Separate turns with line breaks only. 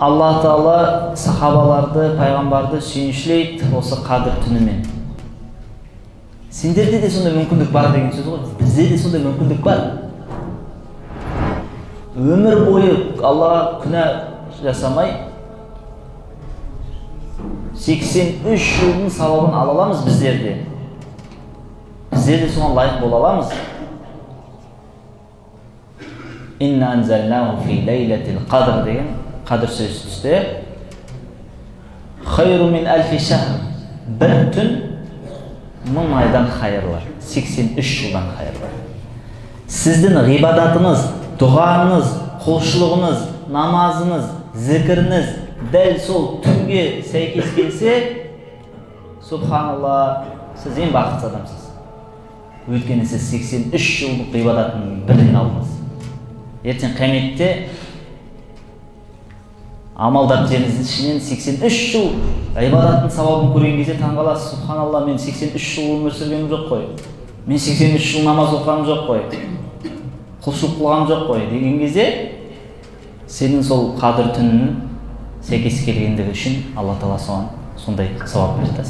Алла Таала сахабаларды, пайгамбарды сүйүнүшлейт осы кадыр түнүмен. Сендерде де сондай мүмкүндүк бар деген сөз ғой. Бізде де сондай мүмкүндүк бар. Өмір бойы Аллаға күнә жасамай 83 жылдың сауабын ала аламыз біздерде. Біздер де соған лайық бола аламыз. Инна анзалнаху фи лейлатил қадр деген қадыр сөзі түсті. Хайру мин алфи шахр. Бір түн 1000 айдан хайырлы, 83 жылдан хайырлы. Сіздің ғибадатыңыз, дұғаңыз, құлшылығыңыз, намазыңыз, зікіріңіз дәл сол түнге сәйкес келсе, субханалла, сіз ең бақытты адамсыз. Өйткені сіз 83 жылдық ғибадаттың бірін алдыңыз. Ертең қияметте амалдап жеріңіздің ішінен 83 жыл ғибадаттың сауабын көрген кезде таңғаласыз. Субханалла, мен 83 жыл өмір сүргенім жоқ қой. Мен 83 жыл намаз оқығаным жоқ қой. Құлшылық қылғаным жоқ қой деген кезде сенің сол қадір түнінің сәйкес келгендігі үшін Алла Тағала соған сондай сауап береді.